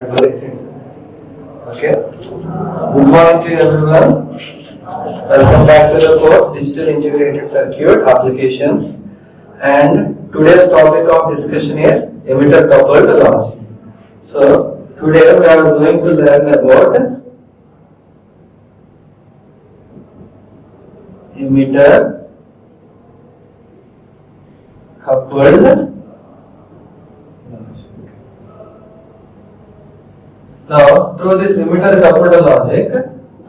Okay. Good morning to everyone. Welcome back to the course Digital Integrated Circuit Applications. And today's topic of discussion is emitter coupled logic. So today we are going to learn about emitter coupled logic. Now, through this emitter coupled logic,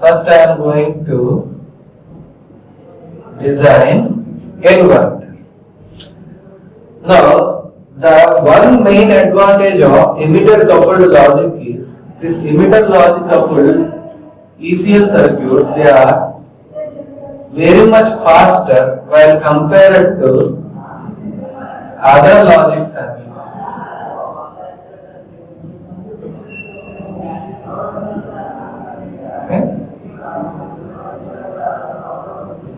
first I am going to design inverter. Now, the one main advantage of emitter coupled logic is this emitter logic coupled ECL circuits, they are very much faster while compared to other logic families.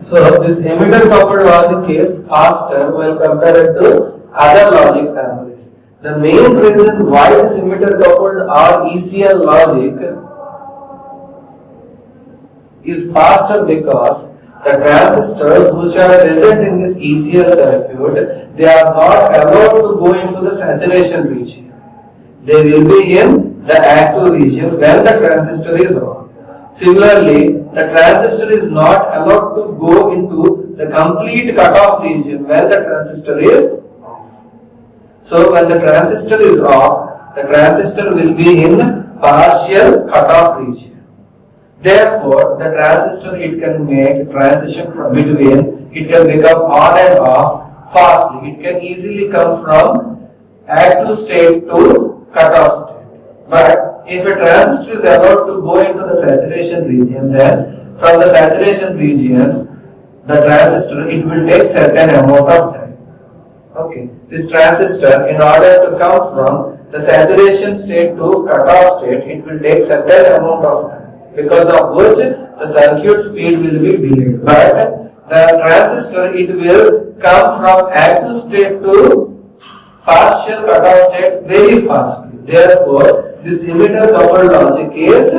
So this emitter coupled logic is faster while compared to other logic families. The main reason why this emitter coupled or ECL logic is faster because the transistors which are present in this ECL circuit, they are not allowed to go into the saturation region. They will be in the active region when the transistor is on. Similarly, the transistor is not allowed to go into the complete cutoff region when the transistor is off. So when the transistor is off, the transistor will be in partial cutoff region. Therefore, the transistor, it can make transition from between, it can become on and off fastly. It can easily come from active state to cutoff state. But if a transistor is allowed to go into the saturation region, then from the saturation region, the transistor, it will take certain amount of time. Okay, this transistor, in order to come from the saturation state to cutoff state, it will take certain amount of time, because of which the circuit speed will be delayed. But the transistor, it will come from active state to partial cutoff state very fastly. Therefore, this emitter coupled logic is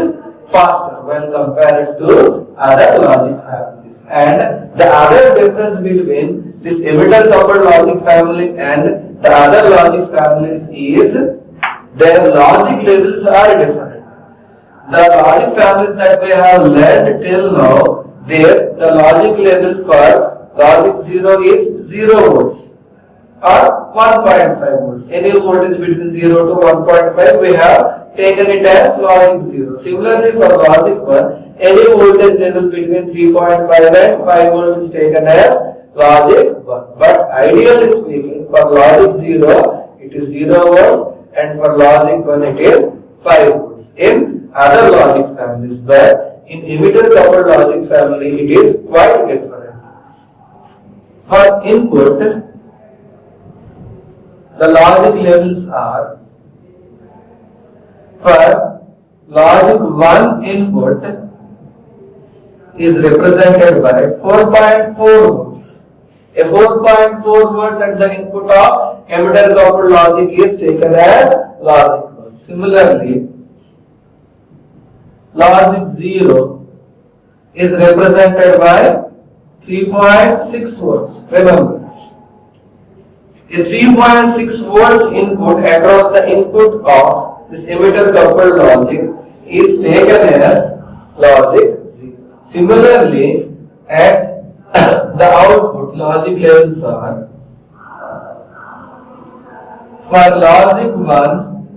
faster when compared to other logic families. And the other difference between this emitter coupled logic family and the other logic families is their logic levels are different. The logic families that we have learned till now, there the logic level for logic 0 is 0 volts or 1.5 volts. Any voltage between 0 to 1.5 we have taken it as logic 0. Similarly for logic 1, any voltage level between 3.5 and 5 volts is taken as logic 1. But ideally speaking, for logic 0 it is 0 volts and for logic 1 it is 5 volts in other logic families. But in emitter coupled logic family it is quite different. For input, the logic levels are, for logic 1 input is represented by 4.4 volts. A 4.4 volts at the input of emitter coupled logic is taken as logic 1. Similarly, logic 0 is represented by 3.6 volts. Remember, a 3.6 volts input across the input of this emitter coupled logic is taken as logic 0. Similarly, at the output logic levels are, for logic 1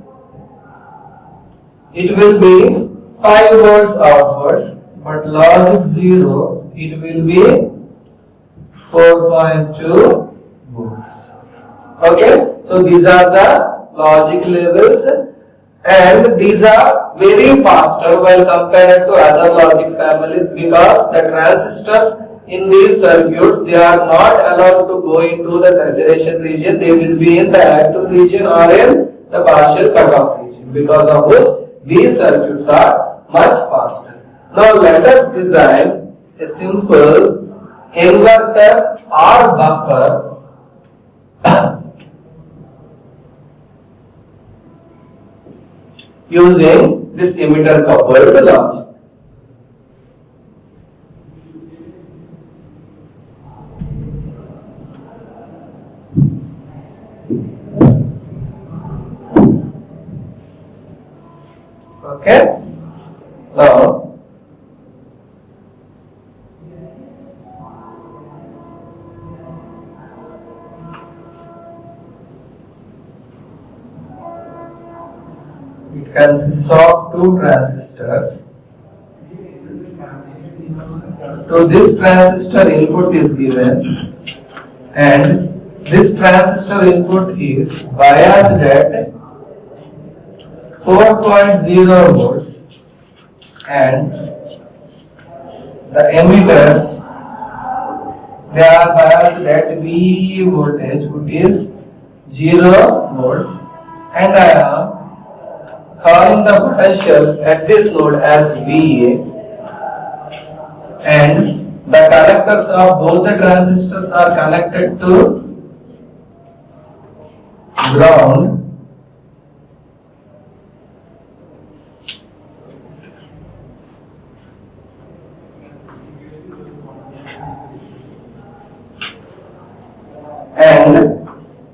it will be 5 volts output, but logic 0 it will be 4.2 volts. Okay, so these are the logic levels and these are very faster while compared to other logic families because the transistors in these circuits, they are not allowed to go into the saturation region. They will be in the active region or in the partial cutoff region, because of which these circuits are much faster. Now let us design a simple inverter or buffer using this emitter coupled logic. Okay, now it consists of two transistors. So this transistor input is given and this transistor input is biased at 4.0 volts and the emitters, they are biased at VEE voltage, which is 0 volts, and I am calling the potential at this node as VA, and the connectors of both the transistors are connected to ground.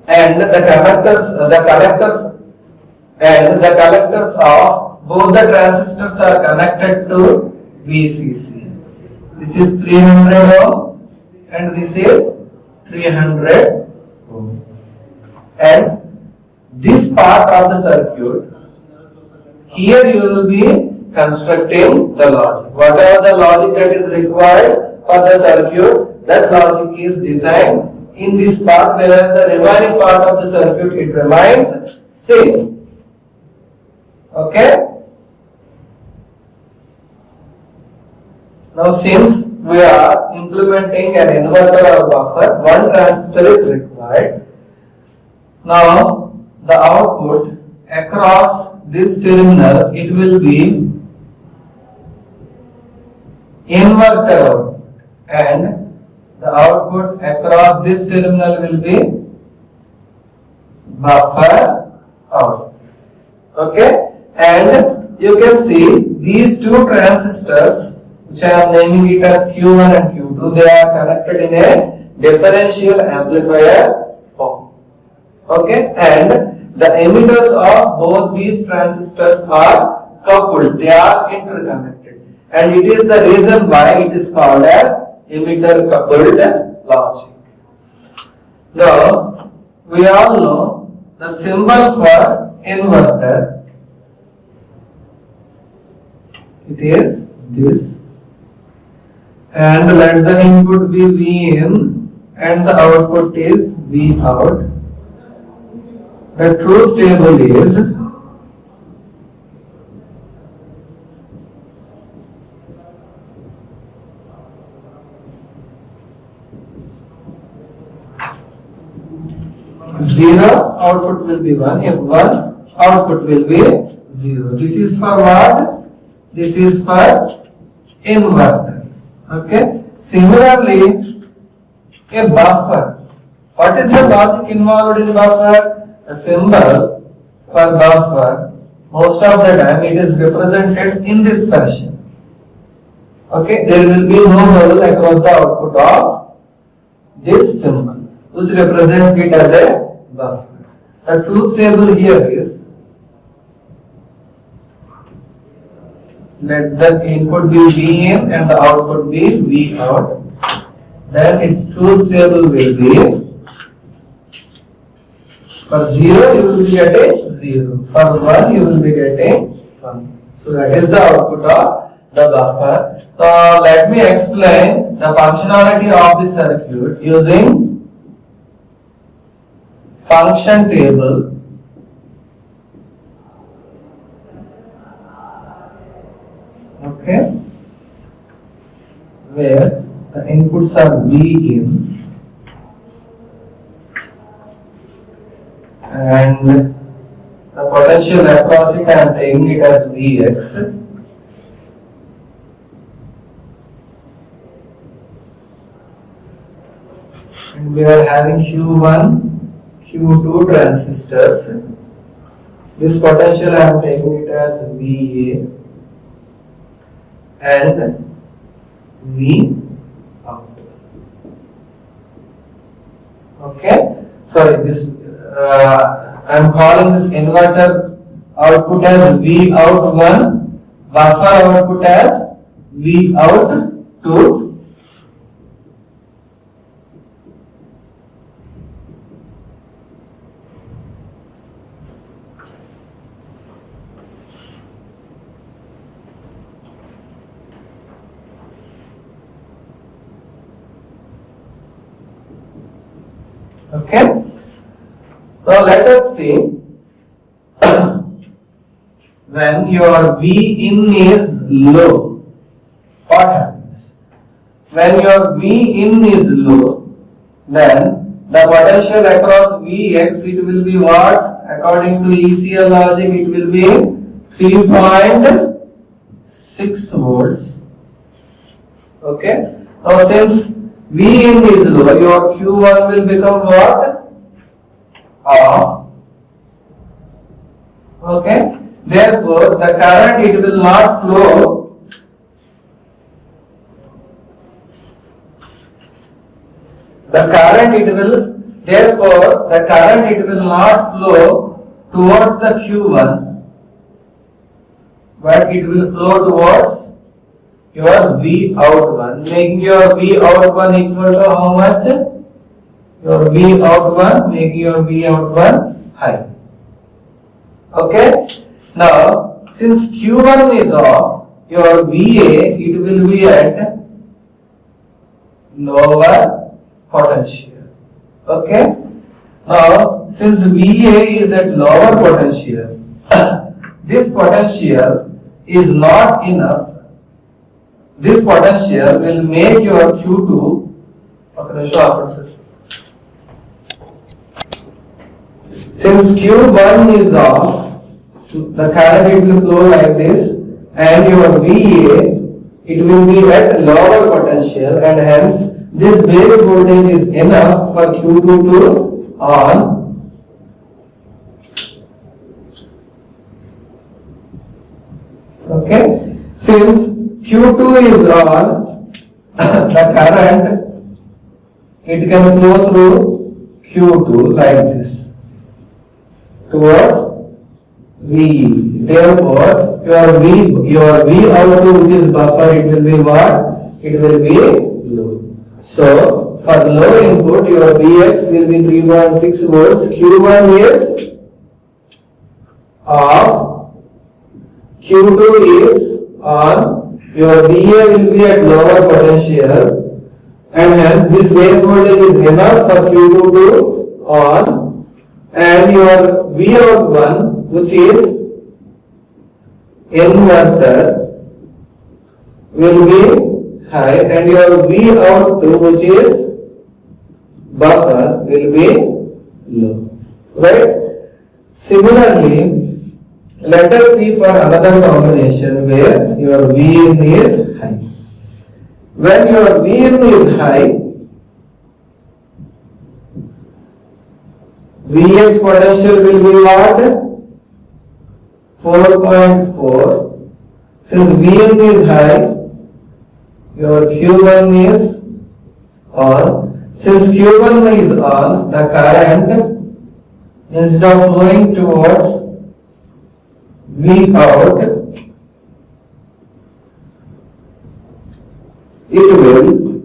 And the collectors of both the transistors are connected to VCC. This is 300 ohm and this is 300 ohm. And this part of the circuit, here you will be constructing the logic. Whatever the logic that is required for the circuit, that logic is designed in this part, whereas the remaining part of the circuit, it remains same. Okay? Now since we are implementing an inverter or buffer, one transistor is required. Now the output across this terminal, it will be inverter output, and the output across this terminal will be buffer output. Okay? And you can see these two transistors, which I am naming it as Q1 and Q2, they are connected in a differential amplifier form. Okay? And the emitters of both these transistors are coupled, they are interconnected. And it is the reason why it is called as emitter coupled logic. Now, we all know the symbol for inverter. It is this, and let the input be V in and the output is V out. The truth table is zero, output will be 1. If 1, output will be 0. This is for what? This is for inverter. Okay. Similarly, a buffer. What is the logic involved in buffer? A symbol for buffer, most of the time it is represented in this fashion. Okay. There will be no bubble across the output of this symbol, which represents it as a buffer. The truth table here is, let the input be V in and the output be V out. Then its truth table will be, for 0 you will be getting 0, for 1 you will be getting 1. So that is the output of the buffer. Now let me explain the functionality of this circuit using function table. Okay, where the inputs are V in and the potential across it I am taking it as Vx, and we are having Q1, Q2 transistors, This potential I am taking it as VA and V out. Okay, sorry, this I am calling this inverter output as V out 1, buffer output as V out 2. Okay, now let us see when your V in is low, what happens? When your V in is low, then the potential across Vx, it will be what? According to ECL logic, it will be 3.6 volts. Okay, now since V in is low, your Q1 will become what? Off. Okay, therefore the current, it will not flow. Therefore the current, it will not flow towards the Q1, but it will flow towards your V out 1, making your V out 1 equal to how much? Your V out 1, making your V out 1 high. Okay, now since Q1 is off, your VA, it will be at lower potential. Okay, now since VA is at lower potential, this potential is not enough. This potential will make your Q2, since Q1 is off, the current, it will flow like this, and your VA, it will be at lower potential, and hence this base voltage is enough for Q2 to on. Okay, since Q2 is on, the current, it can flow through Q2 like this towards V. Therefore, your V out2, which is buffer, it will be what? It will be low. So for low input, your Vx will be 3.6 volts. Q1 is off, Q2 is on. Your VA will be at lower potential, and hence this base voltage is enough for Q2 to on, and your V out 1, which is inverter, will be high, and your V out 2, which is buffer, will be low. Right? Similarly, let us see for another combination where your V in is high. When your V in is high, Vx potential will be what? 4.4. Since V in is high, your Q1 is on. Since Q1 is on, the current, instead of flowing towards V out, it will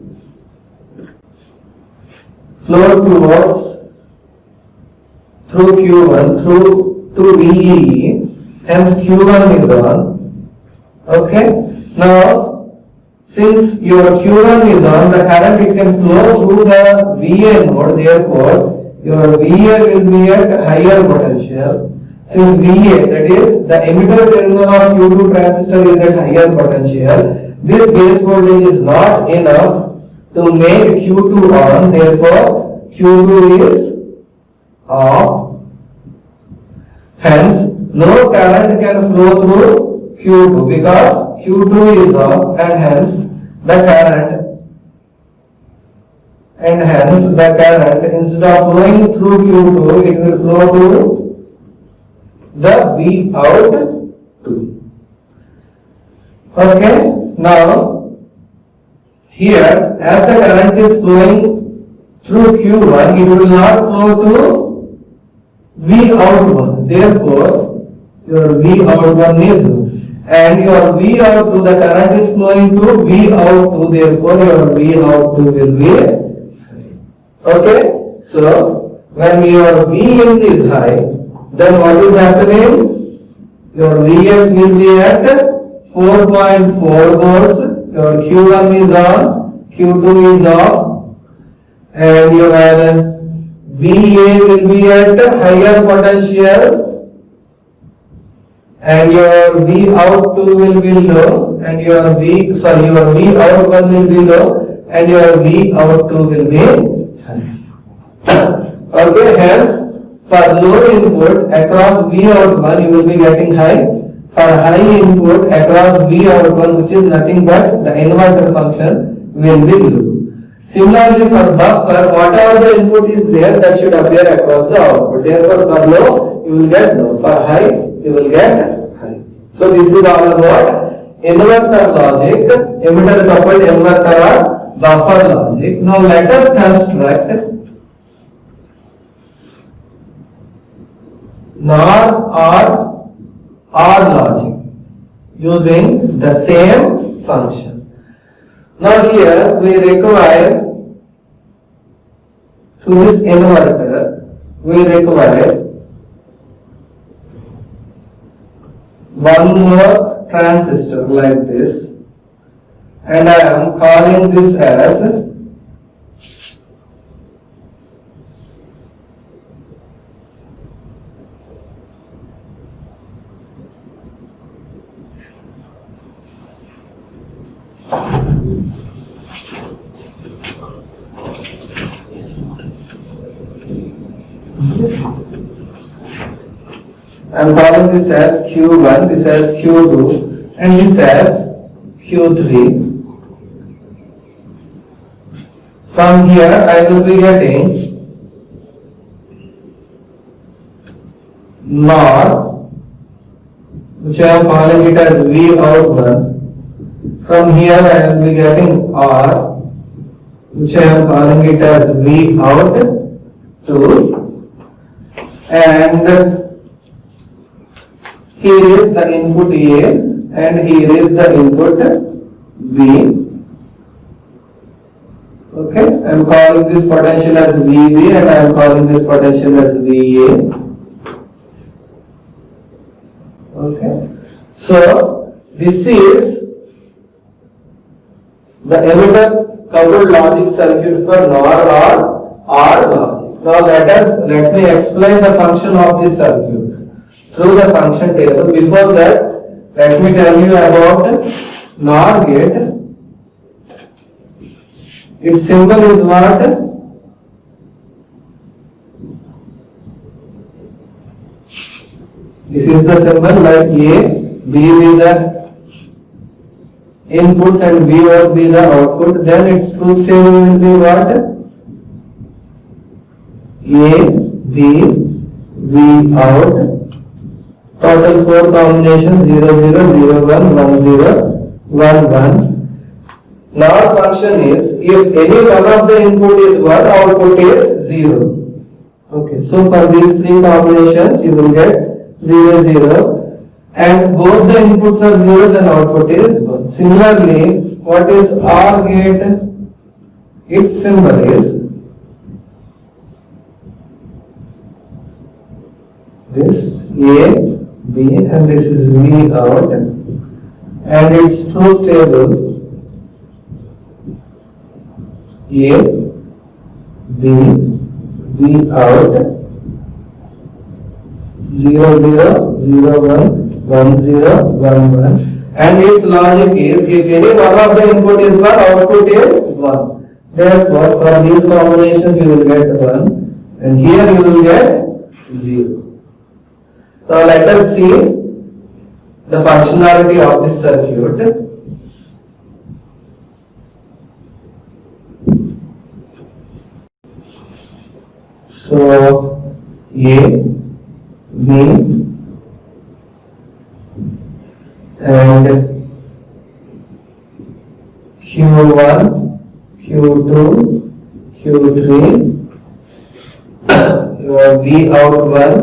flow towards through Q1 through to VE, hence Q1 is on. Okay, now since your Q1 is on, the current, it can flow through the VA node, therefore your VA will be at higher potential. Since VA, that is the emitter terminal of Q2 transistor, is at higher potential, this base voltage is not enough to make Q2 on, therefore Q2 is off. Hence, no current can flow through Q2 because Q2 is off, and hence the current instead of flowing through Q2, it will flow to the V out 2. Okay, now here as the current is flowing through Q1, it will not flow to V out 1. Therefore, your V out 1 is 1. And your V out 2, the current is flowing to V out 2. Therefore, your V out 2 will be high. Okay, so when your V in is high, then what is happening? Your Vx will be at 4.4 volts. Your Q1 is on, Q2 is off, and your VA will be at higher potential, and your V out 2 will be low, and your V out 1 will be low, and your V out 2 will be high. Okay, hence for low input across V out 1 you will be getting high. For high input across V out 1, which is nothing but the inverter function, will be low. Similarly for buffer, whatever the input is there, that should appear across the output. Therefore for low you will get low, for high you will get high. So this is all about inverter logic, emitter coupled inverter or buffer logic. Now let us construct NOR or OR logic using the same function. Now here we require, to this inverter, we require one more transistor like this, and I am calling this as Q1, this as Q2, and this as Q3. From here I will be getting NOR, which I am calling it as V out 1. From here I will be getting OR, which I am calling it as V out 2, and here is the input A and here is the input B. Okay, I am calling this potential as VB and I am calling this potential as VA. Okay, so this is the emitter coupled logic circuit for NOR or OR logic. Now let me explain the function of this circuit through the function table. Before that, let me tell you about NOR gate. Its symbol is what? This is the symbol, like A, B will be the inputs and B will be the output. Then its truth table will be what? A, B, V out. Total 4 combinations 0, 0, 0, 1, 1, 0, 1, 1. NOR function is, if any one of the input is 1, output is 0. Okay, so for these 3 combinations you will get 0, 0, and both the inputs are 0, then output is 1. Similarly, what is OR gate? Its symbol is this A, B, and this is V out, and its truth table A, B, V out, 0, 0, 0, 1, 1, 0, 1, 1, and its logic is, if any one of the input is 1, output is 1. Therefore, for these combinations you will get 1, and here you will get 0. Now let us see the functionality of this circuit. So A, B, and Q1, Q2, Q3, your V out 1,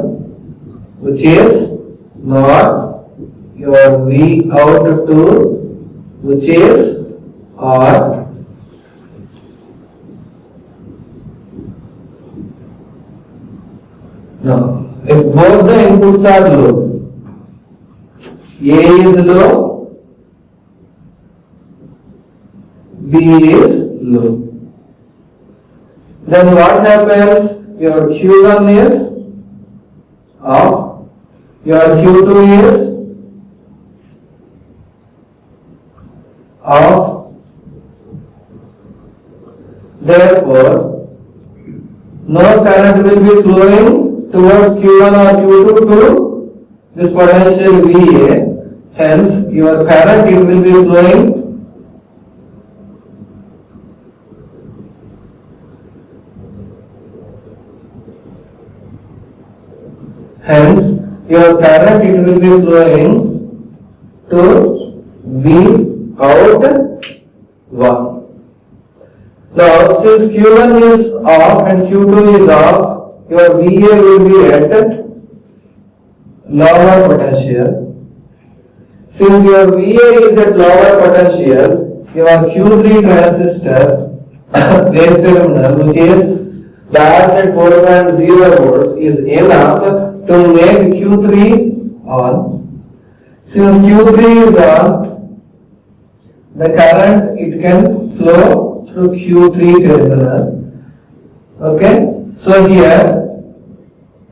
which is not your V out 2, which is or. Now, if both the inputs are low, A is low, B is low, then what happens? Your Q1 is off, your Q2 is off. Therefore, no current will be flowing towards Q1 or Q2 to this potential VA. Hence, your current it will be flowing to V out 1. Now, since Q1 is off and Q2 is off, your VA will be at lower potential. Since your VA is at lower potential, your Q3 transistor base terminal, which is biased at 4.0 volts, is enough to make Q3 on. Since Q3 is on, the current it can flow through Q3 terminal. Okay, so here,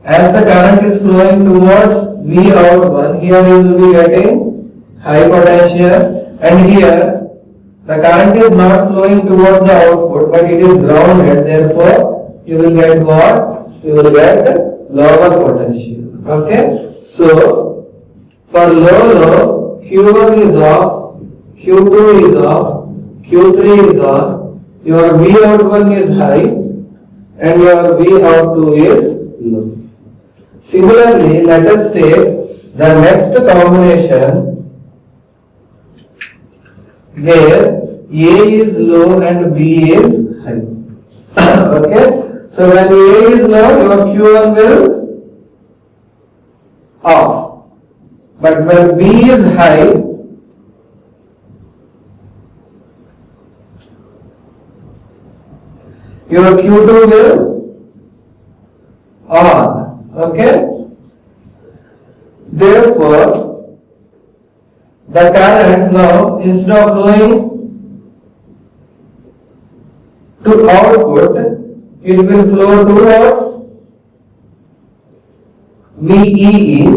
as the current is flowing towards V out 1, here you will be getting high potential, and here the current is not flowing towards the output, but it is grounded. Therefore, you will get what? You will get lower potential. Okay, so for low, Q1 is off, Q2 is off, Q3 is on, your V out 1 is high, and your V out 2 is low. Similarly, let us take the next combination where A is low and B is high. Okay, so when A is low, your Q1 will off, but when B is high, your Q2 will on. Okay, therefore the current now, instead of flowing to output, it will flow towards VEE.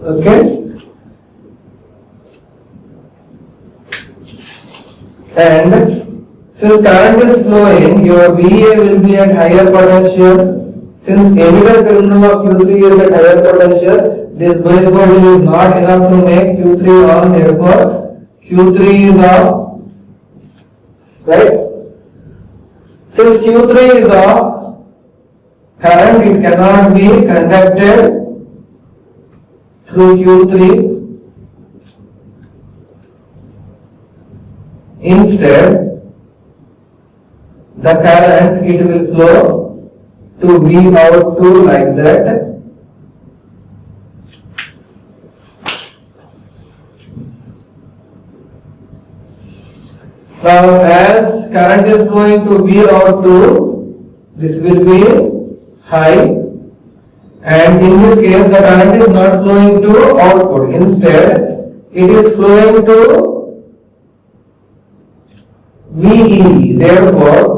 Okay, and since current is flowing, your VA will be at higher potential. Since emitter terminal of Q3 is at higher potential, this base voltage is not enough to make Q3 on. Therefore, Q3 is off. Right? Since Q3 is off, current it cannot be conducted through Q3. Instead, the current it will flow to V out 2 like that. Now, as current is flowing to V out 2, this will be high, and in this case the current is not flowing to output. Instead, it is flowing to VE. Therefore,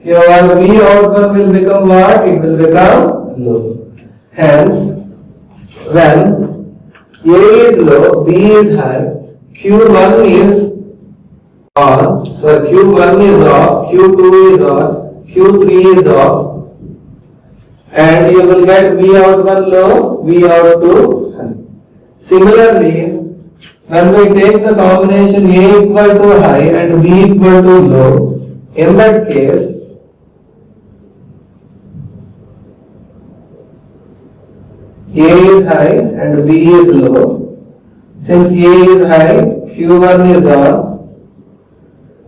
your V output will become what? It will become low. Hence, when A is low, B is high, Q1 is on, so Q1 is off, Q2 is on, Q3 is off, and you will get V out 1 low, V out 2 high. Similarly, when we take the combination A equal to high and B equal to low, In that case, A is high and B is low. Since A is high, Q1 is on,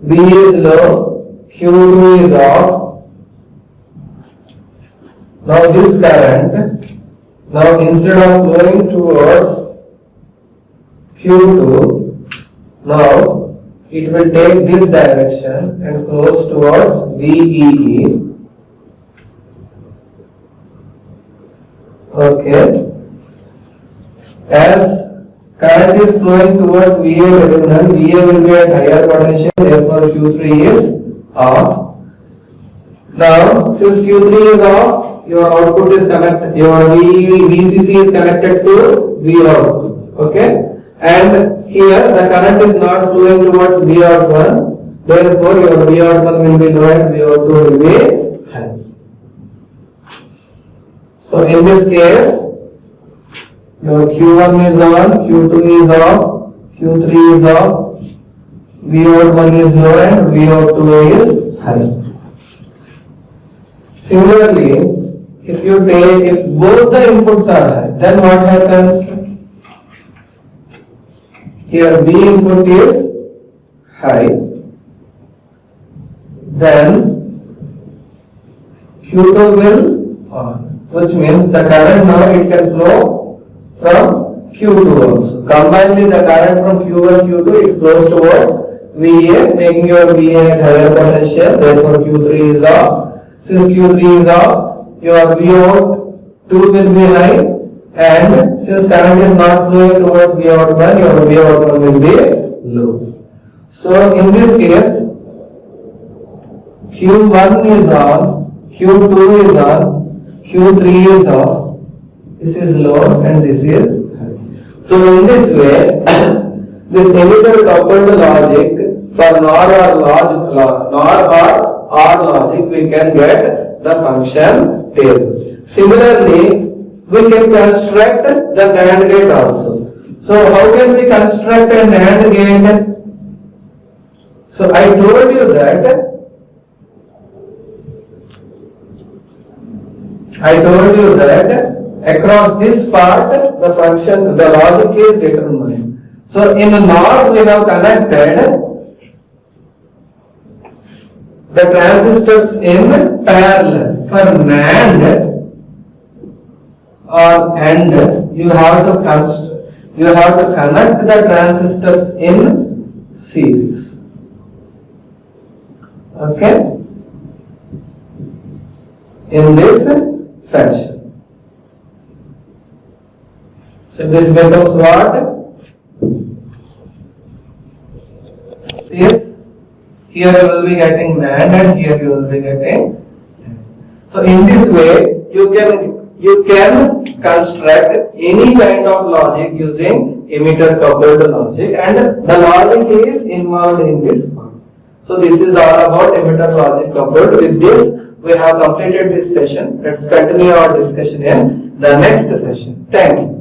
B is low, Q2 is off. Now this current, now instead of flowing towards Q2, now it will take this direction and flows towards VEE. Okay. As current is flowing towards VA terminal, VA will be at higher potential, therefore Q3 is off. Now, since Q3 is off, your output is connected, your VCC is connected to V output. Okay. And here the current is not flowing towards V out 1, therefore your V out 1 will be low and V out 2 will be high. So in this case, your Q1 is on, Q2 is off, Q3 is off, V out 1 is low and V out 2 is high. Similarly, if both the inputs are high, then what happens? Here B input is high, then Q2 will on, which means the current now it can flow from Q2 also. Combinedly the current from Q1, Q2 it flows towards VA, making your VA at higher potential, therefore Q3 is off. Since Q3 is off, your V out 2 will be high, and since current is not flowing towards V out 1, your V out 1 will be low. So in this case, Q1 is on, Q2 is on, Q3 is off, this is low and this is high. So in this way, this emitter coupled logic for NOR or OR logic, we can get the function table. Similarly, we can construct the NAND gate also. So how can we construct a NAND gate? So I told you that across this part the function, the logic is determined. So in NOR we have connected the transistors in parallel. For NAND or AND, you have to connect the transistors in series. Okay? In this fashion. So this becomes what? Yes. Here you will be getting NAND and here you will be getting. So in this way you can construct any kind of logic using emitter coupled logic, and the logic is involved in this part. So this is all about emitter logic coupled. With this we have completed this session. Let's continue our discussion in the next session. Thank you.